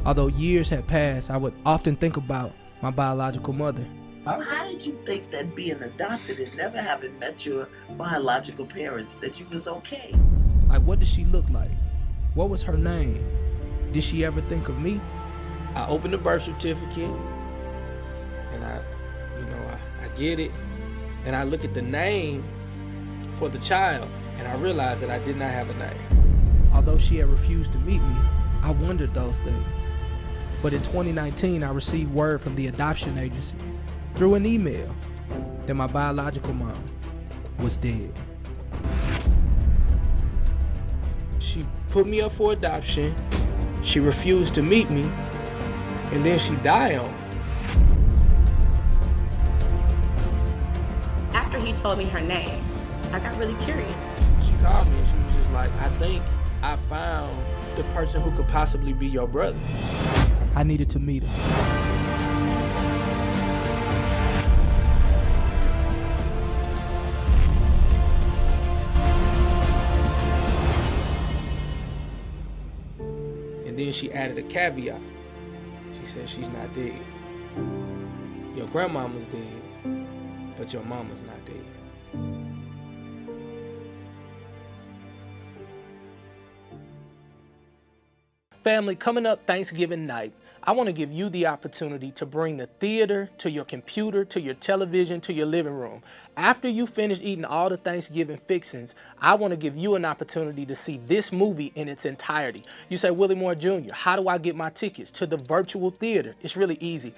Although years had passed, I would often think about my biological mother. How did you think that being adopted and never having met your biological parents, that you was okay? Like, what did she look like? What was her name? Did she ever think of me? I opened the birth certificate, and I get it, and I look at the name for the child, and I realized that I did not have a name. Although she had refused to meet me, I wondered those things. But in 2019, I received word from the adoption agency through an email that my biological mom was dead. She put me up for adoption, she refused to meet me, and then she died on me. After he told me her name, I got really curious. She called me and she was just like, I think I found the person who could possibly be your brother. I needed to meet her. And then she added a caveat. She said she's not dead. Your grandmama's dead, but your mama's not dead. Family, coming up Thanksgiving night, I want to give you the opportunity to bring the theater to your computer, to your television, to your living room. After you finish eating all the Thanksgiving fixings, I want to give you an opportunity to see this movie in its entirety. You say, Willie Moore Jr., how do I get my tickets to the virtual theater? It's really easy.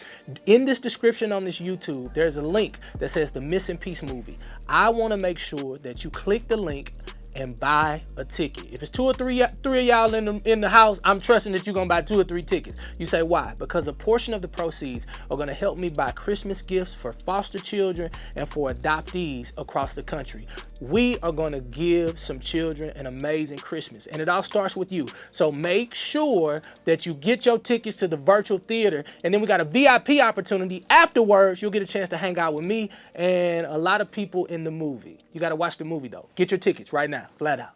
In this description on this YouTube, there's a link that says the Missing Piece movie. I want to make sure that you click the link and buy a ticket. If it's two or three of y'all in the house, I'm trusting that you're gonna buy 2 or 3 tickets. You say, why? Because a portion of the proceeds are gonna help me buy Christmas gifts for foster children and for adoptees across the country. We are gonna give some children an amazing Christmas, and it all starts with you. So make sure that you get your tickets to the virtual theater, and then we got a VIP opportunity afterwards. You'll get a chance to hang out with me and a lot of people in the movie. You gotta watch the movie though. Get your tickets right now. Flat out.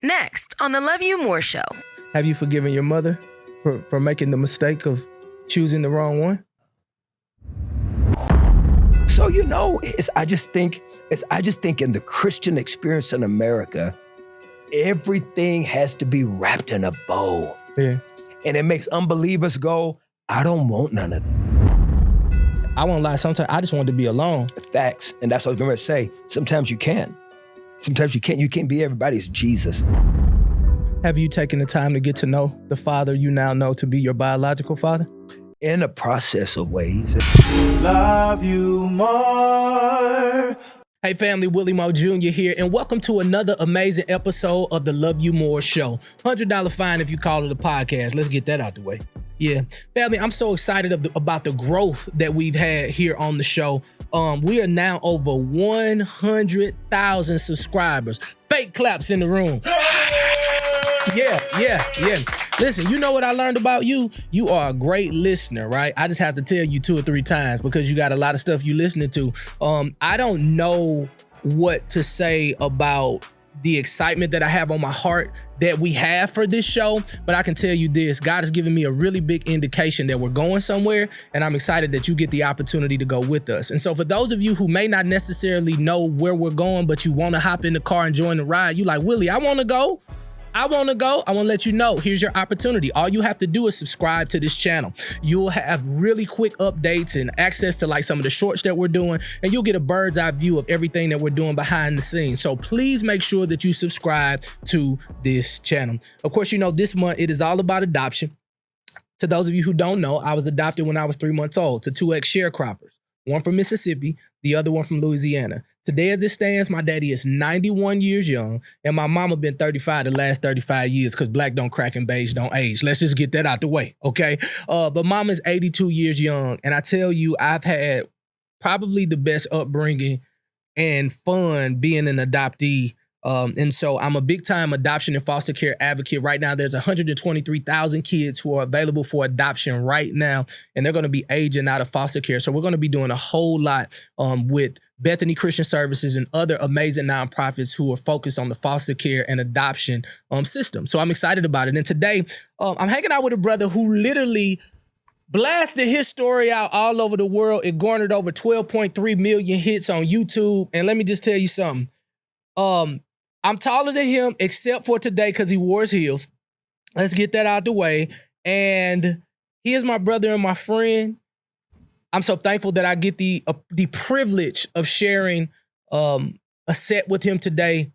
Next on the Love You More Show. Have you forgiven your mother for making the mistake of choosing the wrong one? So, I just think in the Christian experience in America, everything has to be wrapped in a bow. Yeah. And it makes unbelievers go, I don't want none of that. I won't lie, sometimes I just want to be alone. Facts. And that's what I was going to say. Sometimes you can. Sometimes you can't. You can't be everybody's Jesus. Have you taken the time to get to know the father you now know to be your biological father? In a process of ways. Love you more. Hey family, Willie Moore Jr. here, and welcome to another amazing episode of the Love You More Show. $100 fine if you call it a podcast. Let's get that out the way. Yeah, family, I'm so excited about the growth that we've had here on the show. We are now over 100,000 subscribers. Fake claps in the room. Yeah. Listen, you know what I learned about you? You are a great listener, right? I just have to tell you 2 or 3 times because you got a lot of stuff you listening to. I don't know what to say about the excitement that I have on my heart that we have for this show, but I can tell you this, God has given me a really big indication that we're going somewhere, and I'm excited that you get the opportunity to go with us. And so for those of you who may not necessarily know where we're going, but you want to hop in the car and join the ride, you like, Willie, I want to go. I want to let you know, here's your opportunity. All you have to do is subscribe to this channel. You'll have really quick updates and access to like some of the shorts that we're doing, and you'll get a bird's eye view of everything that we're doing behind the scenes. So please make sure that you subscribe to this channel. Of course, this month it is all about adoption. To those of you who don't know, I was adopted when I was 3 months old to 2 ex-sharecroppers, one from Mississippi, the other one from Louisiana. Today, as it stands, my daddy is 91 years young, and my mama been 35 the last 35 years because black don't crack and beige don't age. Let's just get that out the way, okay? But mama's 82 years young, and I tell you, I've had probably the best upbringing and fun being an adoptee. And so I'm a big time adoption and foster care advocate. Right now, there's 123,000 kids who are available for adoption right now, and they're going to be aging out of foster care. So we're going to be doing a whole lot with Bethany Christian Services, and other amazing nonprofits who are focused on the foster care and adoption system. So I'm excited about it. And today, I'm hanging out with a brother who literally blasted his story out all over the world. It garnered over 12.3 million hits on YouTube. And let me just tell you something. I'm taller than him, except for today because he wore his heels. Let's get that out the way. And he is my brother and my friend. I'm so thankful that I get the privilege of sharing a set with him today.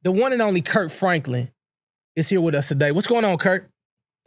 The one and only KIRK Franklin is here with us today. What's going on, KIRK?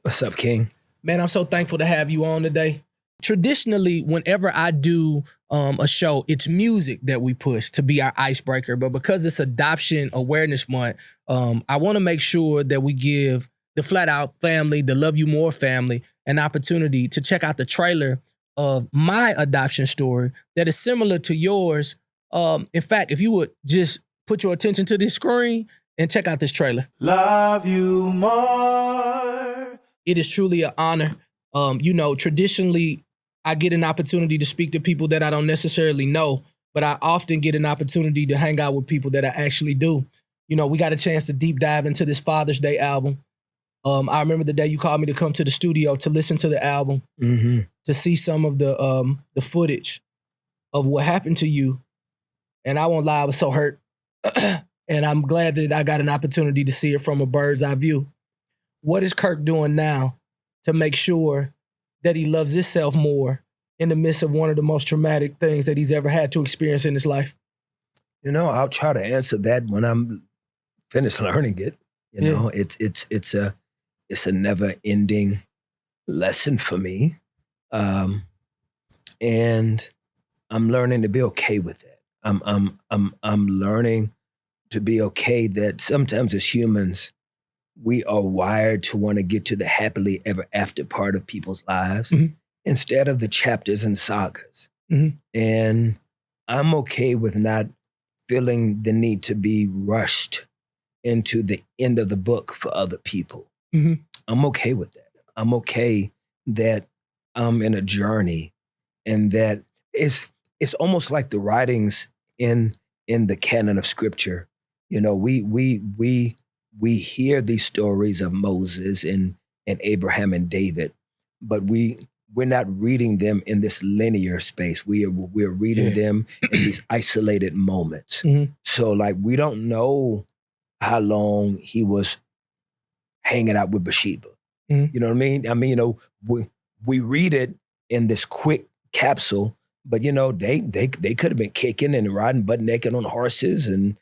What's up, King? Man, I'm so thankful to have you on today. Traditionally, whenever I do a show, it's music that we push to be our icebreaker. But because it's Adoption Awareness Month, I want to make sure that we give the Flat Out family, the Love You More family, an opportunity to check out the trailer of my adoption story that is similar to yours. In fact, if you would just put your attention to this screen and check out this trailer. Love you more. It is truly an honor. Traditionally, I get an opportunity to speak to people that I don't necessarily know, but I often get an opportunity to hang out with people that I actually do. We got a chance to deep dive into this Father's Day album. I remember the day you called me to come to the studio to listen to the album, to see some of the footage of what happened to you. And I won't lie, I was so hurt. And I'm glad that I got an opportunity to see it from a bird's eye view. What is KIRK doing now to make sure that he loves himself more in the midst of one of the most traumatic things that he's ever had to experience in his life? I'll try to answer that when I'm finished learning it. It's a never-ending lesson for me, and I'm learning to be okay with it. I'm learning to be okay that sometimes as humans, we are wired to want to get to the happily ever after part of people's lives instead of the chapters and sagas. And I'm okay with not feeling the need to be rushed into the end of the book for other people. I'm okay with that. I'm okay that I'm in a journey, and that it's almost like the writings in the canon of Scripture. We hear these stories of Moses and Abraham and David, but we're not reading them in this linear space. We're reading them in these isolated moments. So we don't know how long he was hanging out with Bathsheba. You know what I mean? We read it in this quick capsule, but they could have been kicking and riding butt naked on horses and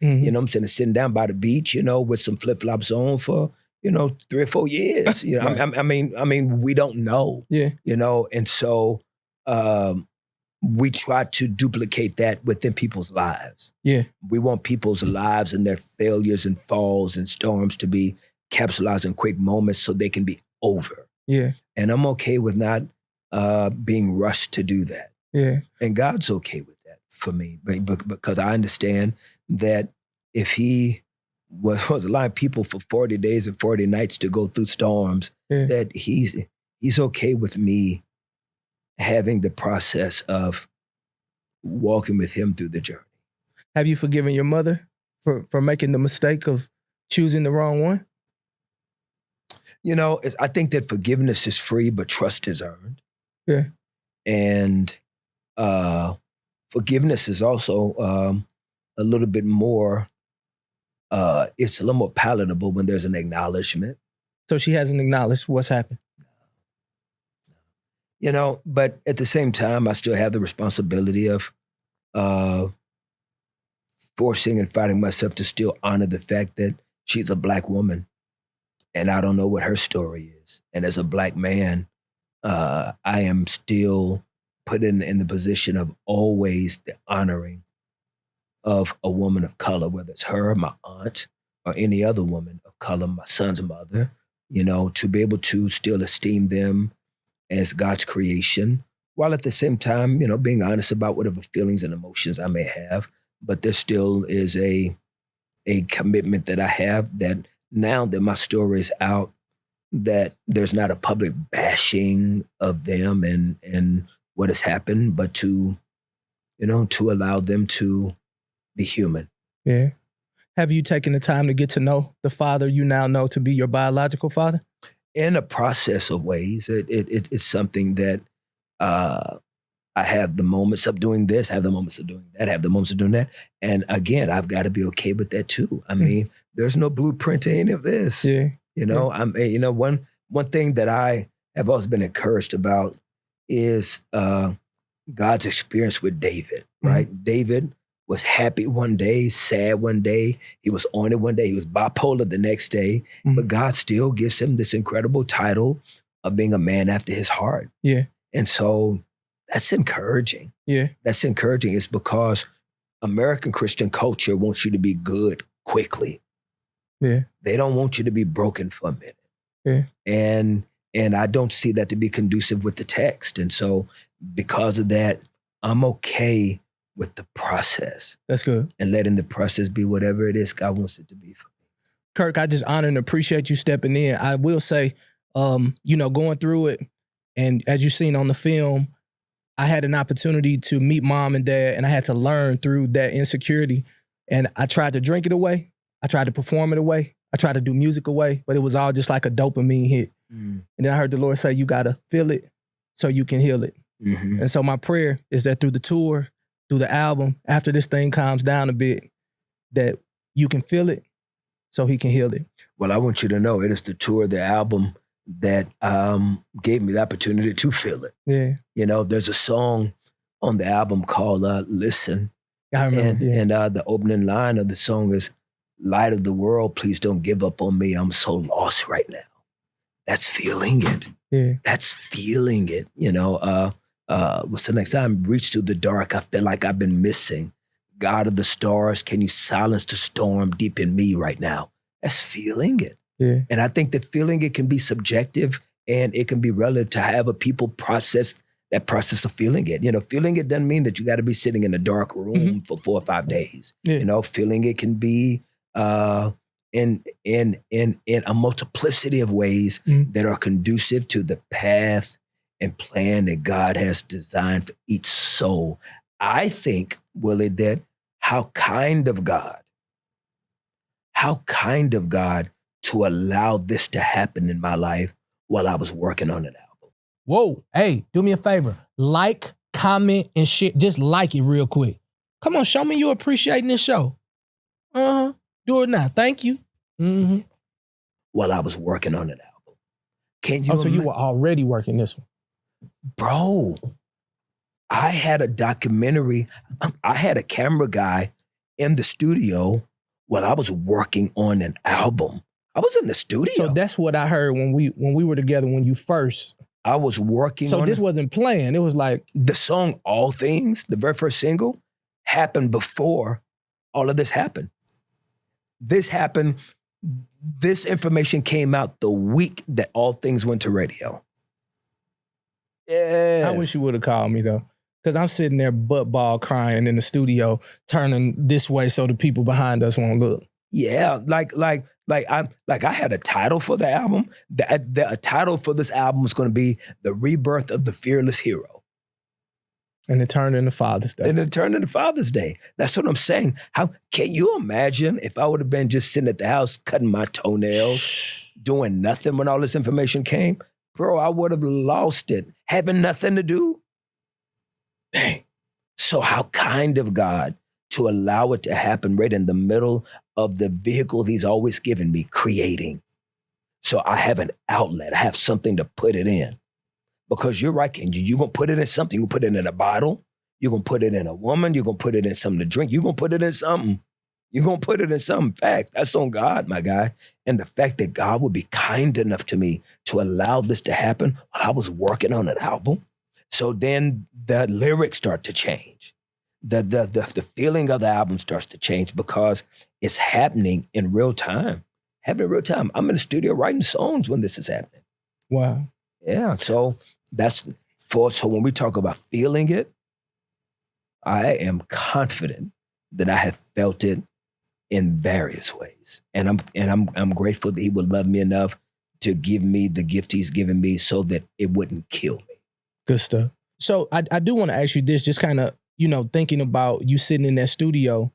sitting down by the beach, with some flip-flops on for 3 or 4 years. Right. I mean, we don't know. And so we try to duplicate that within people's lives. We want people's lives and their failures and falls and storms to be capsulized in quick moments so they can be over. And I'm okay with not being rushed to do that. And God's okay with that for me, because I understand that if he was allowing people for 40 days and 40 nights to go through storms, that he's okay with me having the process of walking with him through the journey. Have you forgiven your mother for making the mistake of choosing the wrong one? I think that forgiveness is free, but trust is earned. And forgiveness is also a little bit more, it's a little more palatable when there's an acknowledgement. So she hasn't acknowledged what's happened? But at the same time, I still have the responsibility of forcing and fighting myself to still honor the fact that she's a Black woman. And I don't know what her story is. And as a Black man, I am still put in the position of always the honoring of a woman of color, whether it's her, my aunt, or any other woman of color, my son's mother, to be able to still esteem them as God's creation, while at the same time, being honest about whatever feelings and emotions I may have. But there still is a commitment that I have that now that my story is out, that there's not a public bashing of them and what has happened, but to to allow them to be human. Yeah. Have you taken the time to get to know the father you now know to be your biological father? In a process of ways, it's something that I have the moments of doing this, have the moments of doing that, have the moments of doing that. And again, I've got to be okay with that too. I mean, there's no blueprint to any of this. Yeah. One thing that I have always been encouraged about is God's experience with David, right? David was happy one day, sad one day. He was on it one day. He was bipolar the next day. But God still gives him this incredible title of being a man after his heart. Yeah. And so that's encouraging. Yeah. That's encouraging. It's because American Christian culture wants you to be good quickly. Yeah. They don't want you to be broken for a minute. Yeah. And I don't see that to be conducive with the text. And so because of that, I'm okay with the process. That's good. And letting the process be whatever it is God wants it to be for me. Kirk, I just honor and appreciate you stepping in. I will say, going through it, and as you've seen on the film, I had an opportunity to meet mom and dad, and I had to learn through that insecurity. And I tried to drink it away. I tried to perform it away. I tried to do music away, but it was all just like a dopamine hit. And then I heard the Lord say, you got to feel it so you can heal it. And so my prayer is that through the tour, through the album, after this thing calms down a bit, that you can feel it so he can heal it. Well, I want you to know it is the tour, the album that gave me the opportunity to feel it. Yeah. There's a song on the album called Listen. I remember. And the opening line of the song is, light of the world, please don't give up on me. I'm so lost right now. That's feeling it. Yeah. That's feeling it. What's the next time? Reach through the dark. I feel like I've been missing. God of the stars, can you silence the storm deep in me right now? That's feeling it. Yeah. And I think that feeling it can be subjective and it can be relative to however people process that process of feeling it. Feeling it doesn't mean that you got to be sitting in a dark room for 4 or 5 days. Yeah. Feeling it can be in a multiplicity of ways that are conducive to the path and plan that God has designed for each soul. I think, Willie, that how kind of God to allow this to happen in my life while I was working on an album. Whoa. Hey, do me a favor. Like, comment, and share. Just like it real quick. Come on, show me you appreciating this show. Do it now. Thank you. While I was working on an album. Can you so you were already working this one? Bro, I had a documentary. I had a camera guy in the studio while I was working on an album. I was in the studio. So that's what I heard when we were together when you first. I was working on. So this wasn't planned. It was like the song All Things, the very first single, happened before all of this happened. This happened. This information came out the week that All Things went to radio. Yes. I wish you would have called me though. Because I'm sitting there butt ball crying in the studio, turning this way so the people behind us won't look. Yeah, like I had a title for the album. The title for this album was going to be The Rebirth of the Fearless Hero. And it turned into Father's Day. That's what I'm saying. How can you imagine if I would have been just sitting at the house cutting my toenails, doing nothing when all this information came? Bro, I would have lost it, having nothing to do. Dang. So how kind of God to allow it to happen right in the middle of the vehicle he's always given me, creating. So I have an outlet. I have something to put it in. Because you're right, you're going to put it in something. You're going to put it in a bottle. You're going to put it in a woman. You're going to put it in something to drink. You're going to put it in something. You're going to put it in something. Fact, that's on God, my guy. And the fact that God would be kind enough to me to allow this to happen while I was working on an album. So then the lyrics start to change. The feeling of the album starts to change because it's happening in real time. I'm in the studio writing songs when this is happening. Wow. Yeah, so so when we talk about feeling it, I am confident that I have felt it in various ways. And I'm grateful that he would love me enough to give me the gift he's given me so that it wouldn't kill me. Good stuff. So I do want to ask you this, just kind of thinking about you sitting in that studio,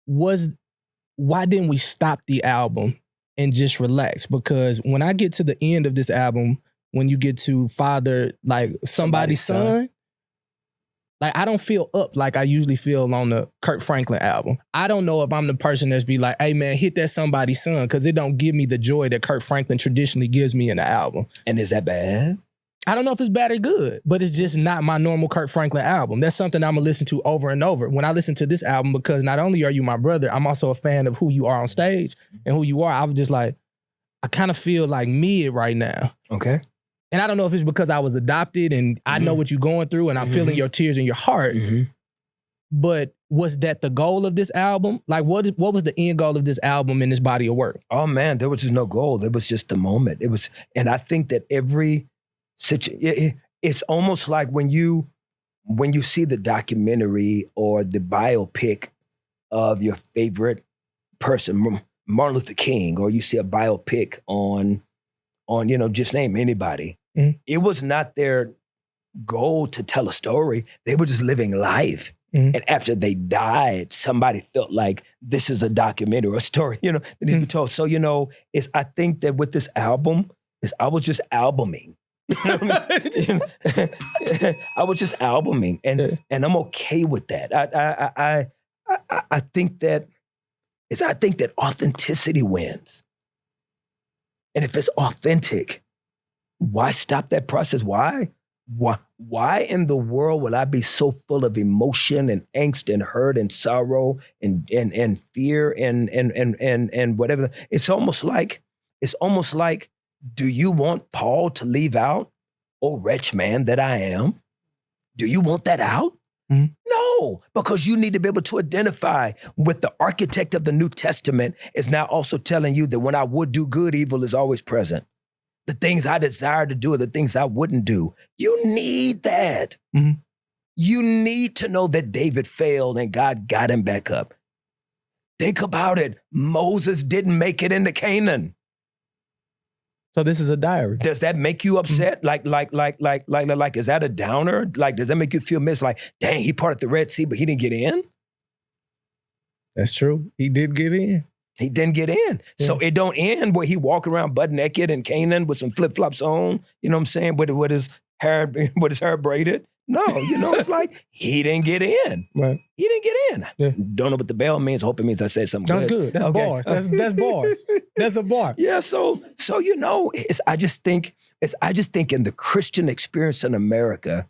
why didn't we stop the album and just relax? Because when I get to the end of this album, when you get to Father, like somebody's son, like I don't feel up like I usually feel on the KIRK Franklin album. I don't know if I'm the person that's be like, hey man, hit that somebody's son, because it don't give me the joy that KIRK Franklin traditionally gives me in the album. And is that bad? I don't know if it's bad or good, but it's just not my normal KIRK Franklin album. That's something I'm gonna listen to over and over. When I listen to this album, because not only are you my brother, I'm also a fan of who you are on stage and who you are. I was just like, I kind of feel like mid right now. Okay. And I don't know if it's because I was adopted and I know what you're going through and I'm feeling your tears in your heart. But was that the goal of this album? Like, what was the end goal of this album and this body of work? Oh man, there was just no goal. It was just the moment. It was, and I think that it's almost like when you see the documentary or the biopic of your favorite person, Martin Luther King, or you see a biopic on just name anybody. It was not their goal to tell a story. They were just living life. And after they died, somebody felt like this is a documentary or a story, that needs to be told. So, I think that with this album, I was just albuming. I was just albuming, and I'm okay with that. I think that authenticity wins. And if it's authentic, why stop that process? Why in the world will I be so full of emotion and angst and hurt and sorrow and fear and whatever? It's almost like, do you want Paul to leave out, "Oh wretch man that I am"? Do you want that out? No, because you need to be able to identify with the architect of the New Testament is now also telling you that when I would do good, evil is always present. The things I desire to do are the things I wouldn't do. You need that. You need to know that David failed and God got him back up. Think about it. Moses didn't make it into Canaan. So this is a diary. Does that make you upset? Like, is that a downer? Like, does that make you feel missed? Like, dang, he parted the Red Sea, but he didn't get in? That's true. He did get in. He didn't get in. Yeah. So it don't end where he walk around butt naked in Canaan with some flip-flops on, you know what I'm saying, with his hair braided. No, it's like he didn't get in. Right. He didn't get in. Yeah. Don't know what the bell means. Hope it means I said something That's good. That's okay. Bars. That's bars. That's a bar. Yeah, so I just think in the Christian experience in America,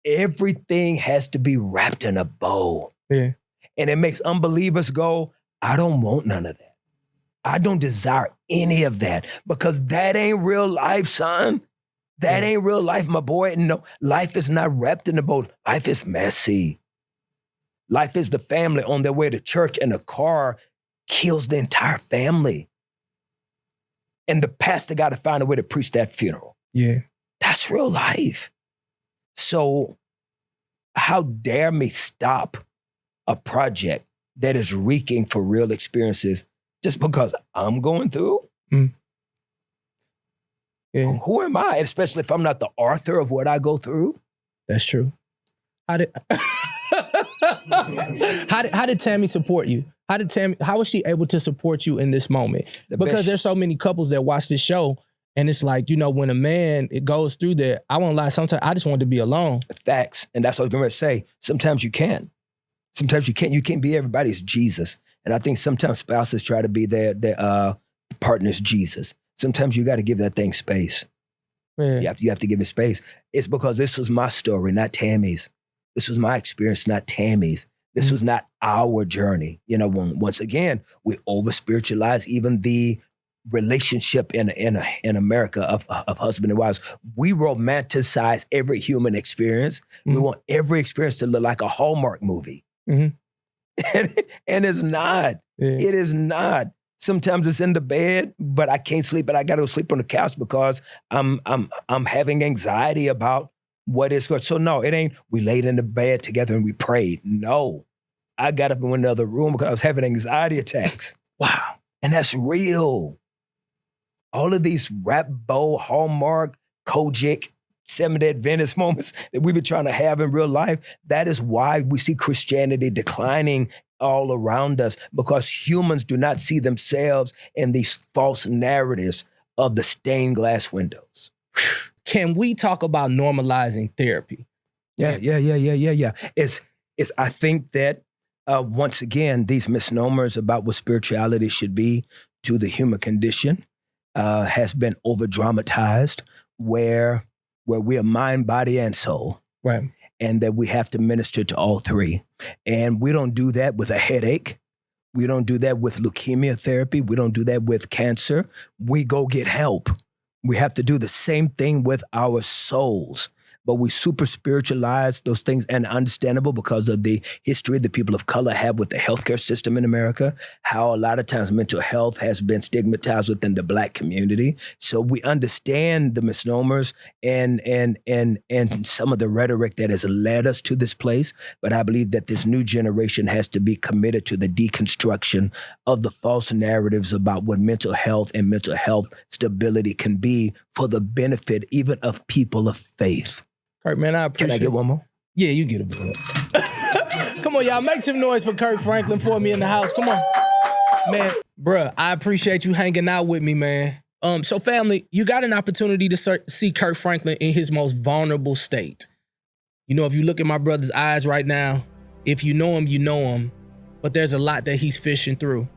everything has to be wrapped in a bow. Yeah. And it makes unbelievers go, I don't want none of that. I don't desire any of that because that ain't real life, son. That ain't real life, my boy. No, life is not wrapped in a bow. Life is messy. Life is the family on their way to church and a car kills the entire family. And the pastor got to find a way to preach that funeral. Yeah. That's real life. So how dare me stop a project that is reeking for real experiences just because I'm going through? Yeah. Who am I? Especially if I'm not the author of what I go through. That's true. How did Tammy support you? How was she able to support you in this moment? Because there's so many couples that watch this show, and it's like, when a man it goes through that, I won't lie, sometimes I just want to be alone. Facts. And that's what I was going to say. Sometimes you can't. Sometimes you can't. You can't be everybody's Jesus. And I think sometimes spouses try to be their partner's Jesus. Sometimes you got to give that thing space. Yeah. You have to give it space. It's because this was my story, not Tammy's. This was my experience, not Tammy's. This was not our journey. Once again, we over-spiritualize even the relationship in America of husband and wives. We romanticize every human experience. We want every experience to look like a Hallmark movie. And it's not. Yeah. It is not. Sometimes it's in the bed, but I can't sleep, but I got to sleep on the couch because I'm having anxiety about what is going. So no, it ain't. We laid in the bed together and we prayed. No, I got up and went in another room because I was having anxiety attacks. Wow, and that's real. All of these rap, bow, Hallmark, Kojic Seventh-day Adventist moments that we've been trying to have in real life. That is why we see Christianity declining all around us, because humans do not see themselves in these false narratives of the stained glass windows. Can we talk about normalizing therapy? Yeah. I think that once again, these misnomers about what spirituality should be to the human condition has been over dramatized, where we are mind, body, and soul. Right. And that we have to minister to all three. And we don't do that with a headache. We don't do that with leukemia therapy. We don't do that with cancer. We go get help. We have to do the same thing with our souls. But we super spiritualize those things, and understandable because of the history the people of color have with the healthcare system in America, how a lot of times mental health has been stigmatized within the Black community. So we understand the misnomers and some of the rhetoric that has led us to this place. But I believe that this new generation has to be committed to the deconstruction of the false narratives about what mental health and mental health stability can be for the benefit even of people of faith. Kirk, man, I appreciate it. Can I get one more? Yeah, you get a bit. Come on, y'all. Make some noise for Kirk Franklin for me in the house. Come on. Man, bruh, I appreciate you hanging out with me, man. So family, you got an opportunity to see Kirk Franklin in his most vulnerable state. You know, if you look at my brother's eyes right now, if you know him, you know him. But there's a lot that he's fishing through.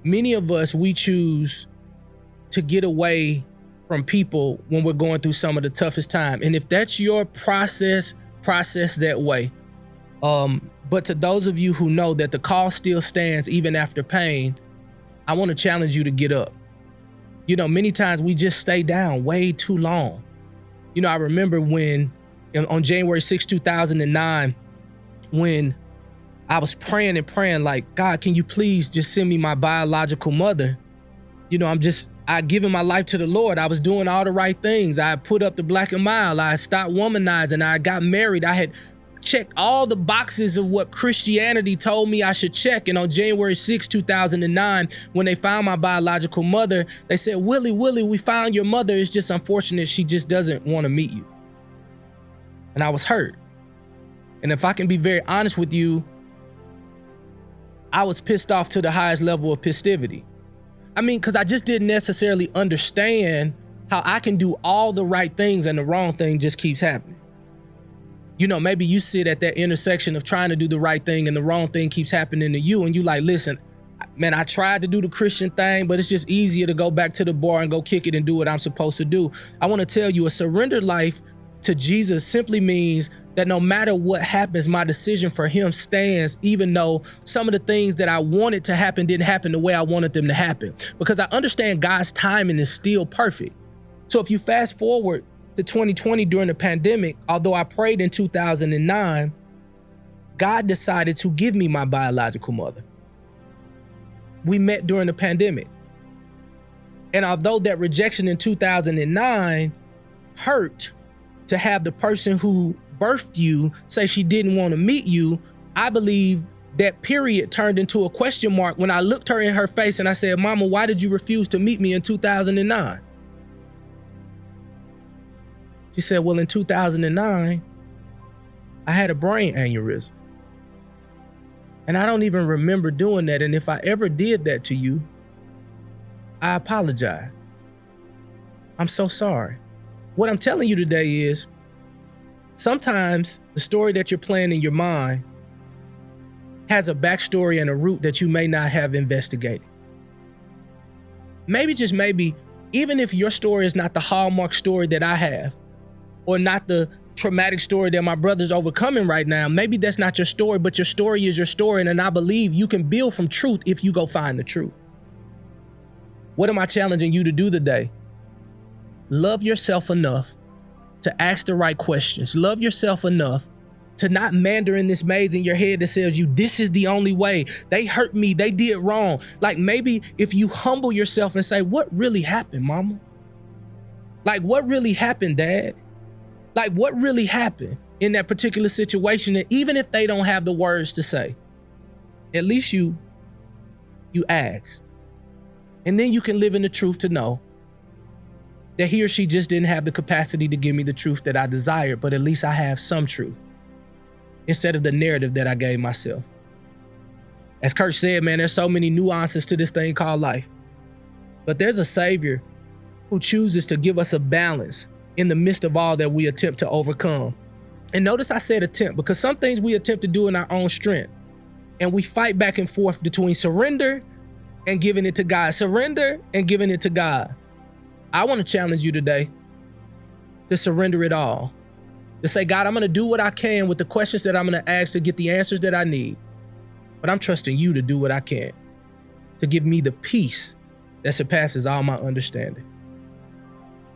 Many of us, we choose to get away from people when we're going through some of the toughest time. And if that's your process that way. But to those of you who know that the call still stands even after pain, I want to challenge you to get up. You know, many times we just stay down way too long. You know, I remember when on January 6, 2009, when I was praying like, God, can you please just send me my biological mother? You know, I given my life to the Lord. I was doing all the right things. I put up the black and mild. I stopped womanizing. I got married. I had checked all the boxes of what Christianity told me I should check. And on January 6, 2009, when they found my biological mother, they said, Willie, we found your mother. It's just unfortunate she just doesn't want to meet you. And I was hurt. And if I can be very honest with you, I was pissed off to the highest level of pistivity. I mean, because I just didn't necessarily understand how I can do all the right things and the wrong thing just keeps happening. You know, maybe you sit at that intersection of trying to do the right thing and the wrong thing keeps happening to you. And you like, listen, man, I tried to do the Christian thing, but it's just easier to go back to the bar and go kick it and do what I'm supposed to do. I want to tell you, a surrendered life to Jesus simply means that no matter what happens, my decision for him stands, even though some of the things that I wanted to happen didn't happen the way I wanted them to happen. Because I understand God's timing is still perfect. So if you fast forward to 2020 during the pandemic, although I prayed in 2009, God decided to give me my biological mother. We met during the pandemic. And although that rejection in 2009 hurt, to have the person who birthed you say she didn't want to meet you, I believe that period turned into a question mark when I looked her in her face and I said, Mama, why did you refuse to meet me in 2009? She said, well, in 2009, I had a brain aneurysm. And I don't even remember doing that. And if I ever did that to you, I apologize. I'm so sorry. What I'm telling you today is sometimes the story that you're playing in your mind has a backstory and a root that you may not have investigated. Maybe, just maybe, even if your story is not the hallmark story that I have, or not the traumatic story that my brother's overcoming right now, maybe that's not your story, but your story is your story. And I believe you can build from truth if you go find the truth. What am I challenging you to do today? Love yourself enough to ask the right questions. Love yourself enough to not meander in this maze in your head that says you, this is the only way. They hurt me. They did wrong. Like, maybe if you humble yourself and say, what really happened, Mama? Like, what really happened, Dad? Like, what really happened in that particular situation? And even if they don't have the words to say, at least you asked. And then you can live in the truth to know that he or she just didn't have the capacity to give me the truth that I desired, but at least I have some truth instead of the narrative that I gave myself. As Kirk said, man, there's so many nuances to this thing called life. But there's a Savior who chooses to give us a balance in the midst of all that we attempt to overcome. And notice I said attempt, because some things we attempt to do in our own strength, and we fight back and forth between surrender and giving it to God. Surrender and giving it to God. I want to challenge you today to surrender it all. To say, God, I'm going to do what I can with the questions that I'm going to ask to get the answers that I need. But I'm trusting you to do what I can, to give me the peace that surpasses all my understanding.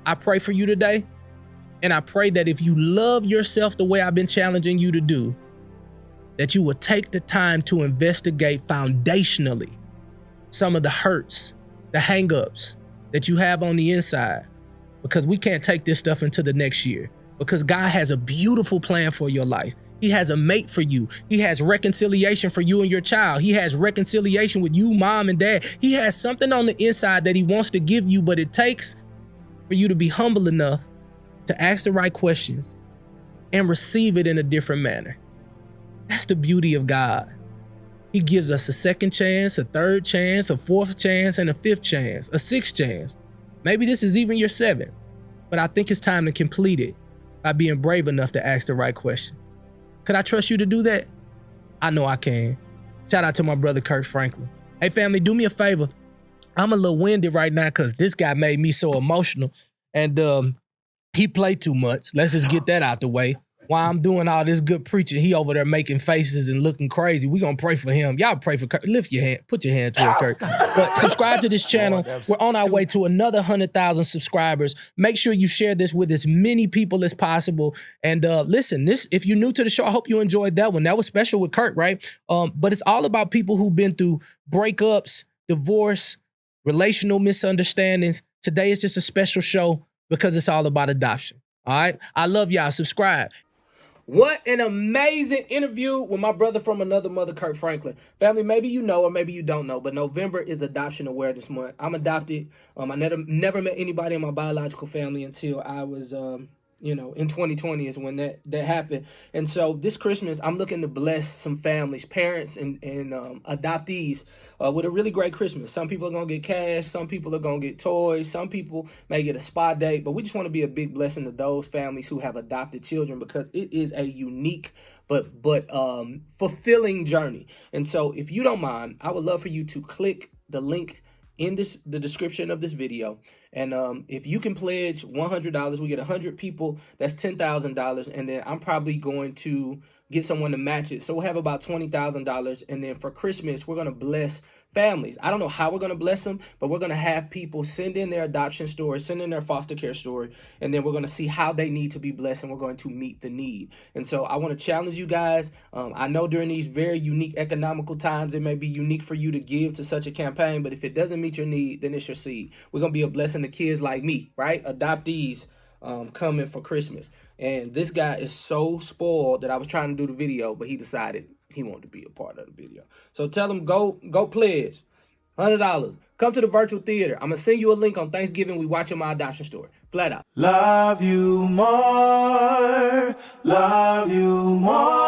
I pray for you today, and I pray that if you love yourself the way I've been challenging you to do, that you will take the time to investigate foundationally some of the hurts, the hangups that you have on the inside, because we can't take this stuff into the next year, because God has a beautiful plan for your life. He has a mate for you. He has reconciliation for you and your child. He has reconciliation with you, mom and dad. He has something on the inside that he wants to give you, but it takes for you to be humble enough to ask the right questions and receive it in a different manner. That's the beauty of God. He gives us a second chance, a third chance, a fourth chance, and a fifth chance, a sixth chance. Maybe this is even your seventh, but I think it's time to complete it by being brave enough to ask the right question. Could I trust you to do that? I know I can. Shout out to my brother, KIRK Franklin. Hey family, do me a favor. I'm a little winded right now because this guy made me so emotional, and he played too much. Let's just get that out the way. While I'm doing all this good preaching, he over there making faces and looking crazy. We gonna pray for him. Y'all pray for KIRK. Lift your hand. Put your hand toward KIRK. But subscribe to this channel. We're on our way to another 100,000 subscribers. Make sure you share this with as many people as possible. And listen, if you're new to the show, I hope you enjoyed that one. That was special with KIRK, right? But it's all about people who've been through breakups, divorce, relational misunderstandings. Today is just a special show because it's all about adoption. All right? I love y'all. Subscribe. What an amazing interview with my brother from another mother, KIRK Franklin. Family, maybe you know or maybe you don't know, but November is Adoption Awareness Month. I'm adopted. I never met anybody in my biological family until I was, in 2020 is when that happened. And so this Christmas, I'm looking to bless some families, parents, and adoptees with a really great Christmas. Some people are going to get cash. Some people are going to get toys. Some people may get a spa date. But we just want to be a big blessing to those families who have adopted children, because it is a unique but fulfilling journey. And so if you don't mind, I would love for you to click the link in the description of this video. And if you can pledge $100, we get 100 people, that's $10,000. And then I'm probably going to get someone to match it. So we'll have about $20,000. And then for Christmas, we're going to bless families. I don't know how we're going to bless them, but we're going to have people send in their adoption story, send in their foster care story, and then we're going to see how they need to be blessed, and we're going to meet the need. And so I want to challenge you guys. I know during these very unique economical times, it may be unique for you to give to such a campaign, but if it doesn't meet your need, then it's your seed. We're going to be a blessing to kids like me, right? Adoptees coming for Christmas. And this guy is so spoiled that I was trying to do the video, but he decided he wanted to be a part of the video. So tell him, go pledge $100. Come to the virtual theater. I'm going to send you a link on Thanksgiving. We watching my adoption story. Flat out. Love you more. Love you more.